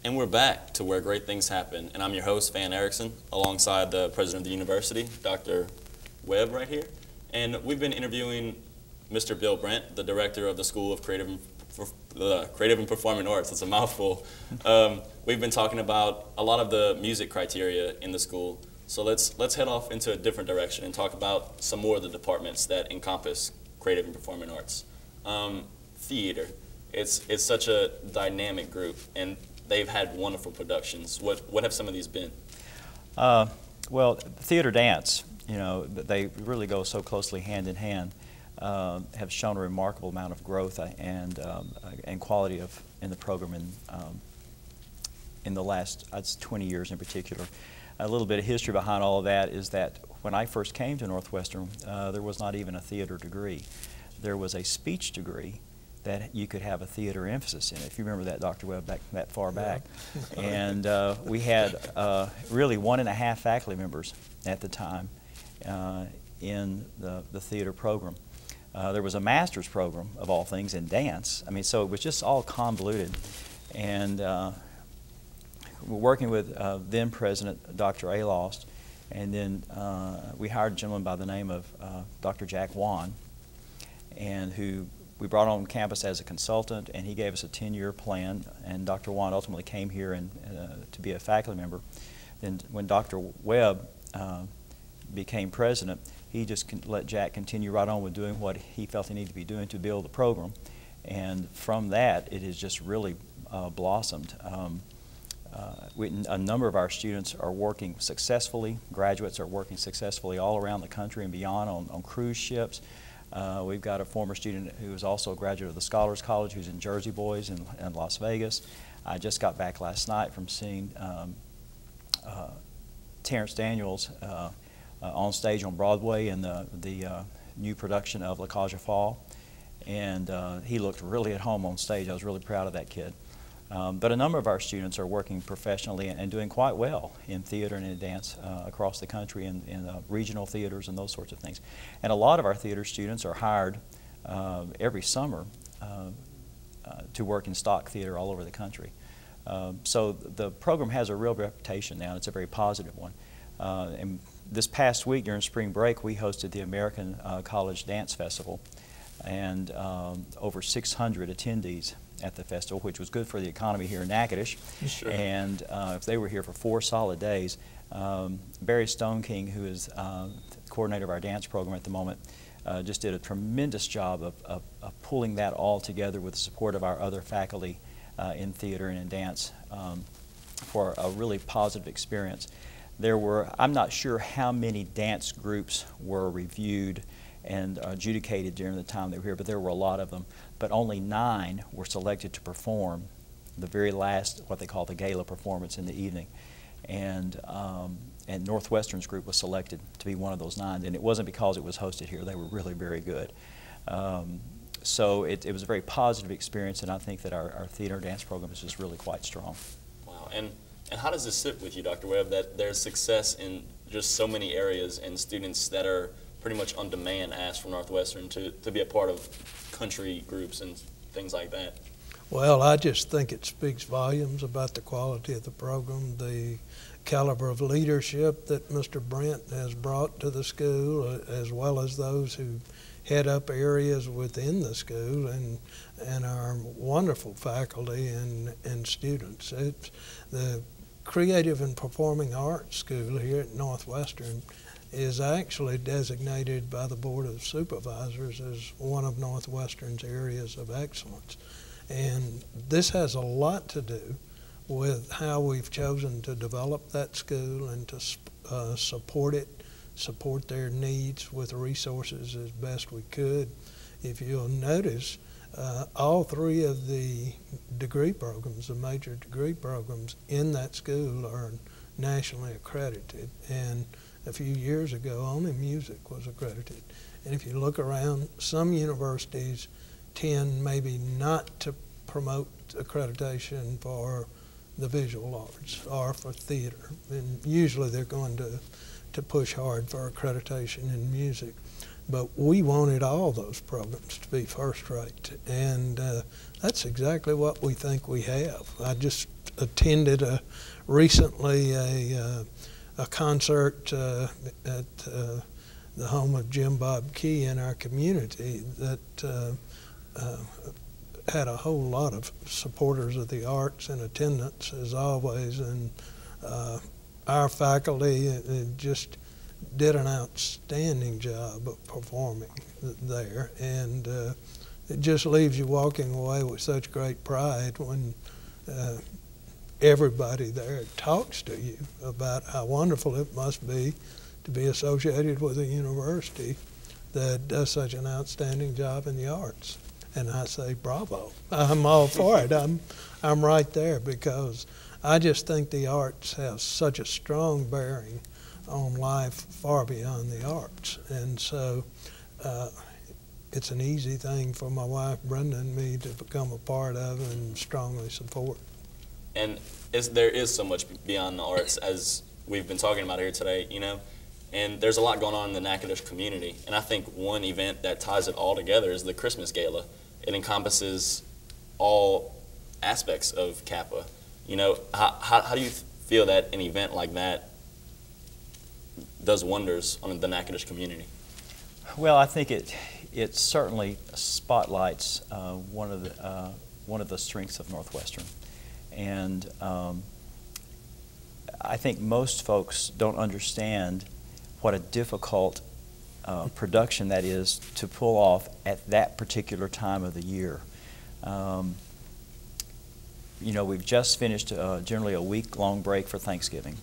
And we're back to where great things happen. And I'm your host, Van Erickson, alongside the president of the university, Dr. Webb, right here. And we've been interviewing Mr. Bill Brent, the director of the School of Creative and Performing Arts. It's a mouthful. We've been talking about a lot of the music criteria in the school. So let's head off into a different direction and talk about some more of the departments that encompass creative and performing arts. Theater. It's such a dynamic group, and they've had wonderful productions. What have some of these been? Well, theater dance, you know, they really go so closely hand in hand, have shown a remarkable amount of growth and quality in the program in the last 20 years in particular. A little bit of history behind all of that is that when I first came to Northwestern, there was not even a theater degree. There was a speech degree that you could have a theater emphasis in it, if you remember that, Dr. Webb, that far back. And we had really 1.5 faculty members at the time in the theater program. There was a master's program, of all things, in dance. I mean, so it was just all convoluted. And we're working with then President Dr. Alost, and then we hired a gentleman by the name of Dr. Jack Wan, and who we brought on campus as a consultant, and he gave us a 10-year plan, and Dr. Wan ultimately came here and to be a faculty member. Then when Dr. Webb became president, he just let Jack continue right on with doing what he felt he needed to be doing to build the program, and from that it has just really blossomed. A number of our students are working successfully. Graduates are working successfully all around the country and beyond on cruise ships. We've got a former student who is also a graduate of the Scholars College who's in Jersey Boys in Las Vegas. I just got back last night from seeing Terrence Daniels on stage on Broadway in the new production of La Cage aux Folles, and he looked really at home on stage. I was really proud of that kid. But a number of our students are working professionally and doing quite well in theater and in dance across the country in regional theaters and those sorts of things. And a lot of our theater students are hired every summer to work in stock theater all over the country. So the program has a real reputation now, and it's a very positive one. And this past week during spring break, we hosted the American College Dance Festival, and over 600 attendees at the festival, which was good for the economy here in Natchitoches. Sure. And if they were here for 4 solid days, Barry Stoneking, who is the coordinator of our dance program at the moment, just did a tremendous job of pulling that all together with the support of our other faculty in theater and in dance for a really positive experience. There were, I'm not sure how many dance groups were reviewed and adjudicated during the time they were here, but there were a lot of them. But only 9 were selected to perform the very last, what they call the gala performance in the evening. And Northwestern's group was selected to be one of those 9, and it wasn't because it was hosted here. They were really very good. So it was a very positive experience, and I think that our theater dance program is just really quite strong. Wow. And how does this sit with you, Dr. Webb, that there's success in just so many areas and students that are pretty much on demand asked from Northwestern to be a part of country groups and things like that? Well, I just think it speaks volumes about the quality of the program, the caliber of leadership that Mr. Brent has brought to the school, as well as those who head up areas within the school and our wonderful faculty and students. It's the Creative and Performing Arts School here at Northwestern is actually designated by the Board of Supervisors as one of Northwestern's areas of excellence. And this has a lot to do with how we've chosen to develop that school and to support it, support their needs with resources as best we could. If you'll notice, all 3 of the degree programs, the major degree programs in that school are nationally accredited. And a few years ago, only music was accredited. And if you look around, some universities tend maybe not to promote accreditation for the visual arts or for theater. And usually they're going to push hard for accreditation in music. But we wanted all those programs to be first rate. And that's exactly what we think we have. attended recently a concert at the home of Jim Bob Key in our community that had a whole lot of supporters of the arts in attendance, as always, and our faculty just did an outstanding job of performing there, and it just leaves you walking away with such great pride when everybody there talks to you about how wonderful it must be to be associated with a university that does such an outstanding job in the arts. And I say bravo. I'm all for it. I'm right there, because I just think the arts have such a strong bearing on life far beyond the arts. And so it's an easy thing for my wife Brenda and me to become a part of and strongly support. And there is so much beyond the arts, as we've been talking about here today, you know, and there's a lot going on in the Natchitoches community. And I think one event that ties it all together is the Christmas Gala. It encompasses all aspects of Kappa. You know, how do you feel that an event like that does wonders on the Natchitoches community? Well, I think it certainly spotlights one of the strengths of Northwestern, and I think most folks don't understand what a difficult production that is to pull off at that particular time of the year. You know, we've just finished generally a week-long break for Thanksgiving,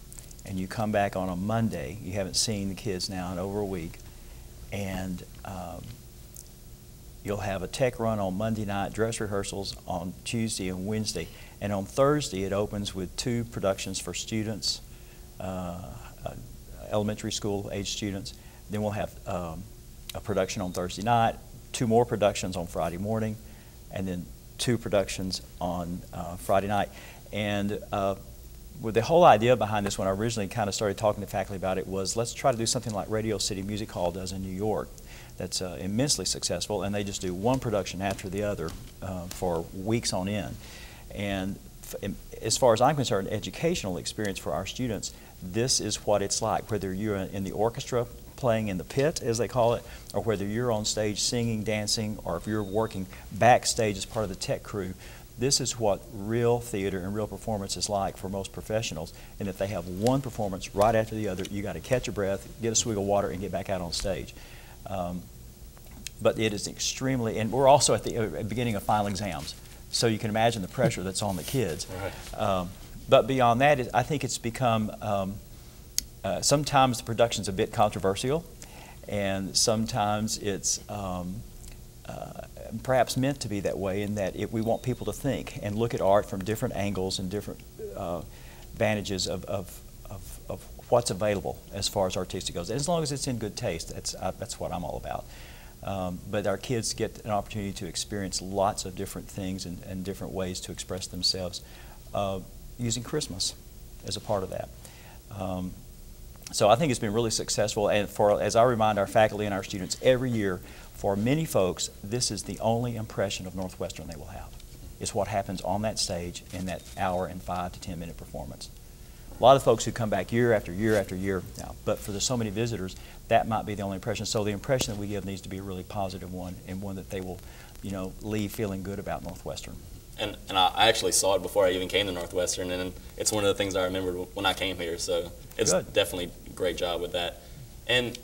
and you come back on a Monday. You haven't seen the kids now in over a week, and you'll have a tech run on Monday night, dress rehearsals on Tuesday and Wednesday, and on Thursday it opens with 2 productions for students, elementary school age students. Then we'll have a production on Thursday night, 2 more productions on Friday morning, and then 2 productions on Friday night. And with the whole idea behind this, when I originally kind of started talking to faculty about it, was let's try to do something like Radio City Music Hall does in New York. That's immensely successful, and they just do one production after the other for weeks on end. And as far as I'm concerned, educational experience for our students, this is what it's like, whether you're in the orchestra playing in the pit, as they call it, or whether you're on stage singing, dancing, or if you're working backstage as part of the tech crew. This is what real theater and real performance is like for most professionals. And if they have one performance right after the other, you got to catch your breath, get a swig of water, and get back out on stage. But it is extremely, and we're also at the beginning of final exams, so you can imagine the pressure that's on the kids. Right. But beyond that, I think it's become, sometimes the production's a bit controversial, and sometimes it's perhaps meant to be that way, in that we want people to think and look at art from different angles and different vantages of what's available as far as artistic goes. And as long as it's in good taste, that's what I'm all about. But our kids get an opportunity to experience lots of different things and different ways to express themselves using Christmas as a part of that. So I think it's been really successful, and as I remind our faculty and our students every year, for many folks, this is the only impression of Northwestern they will have. It's what happens on that stage in that hour and 5 to 10 minute performance. A lot of folks who come back year after year after year now, but for so many visitors, that might be the only impression. So the impression that we give needs to be a really positive one, and one that they will, you know, leave feeling good about Northwestern. And I actually saw it before I even came to Northwestern, and it's one of the things I remembered when I came here. So it's Good. definitely a great job with that. And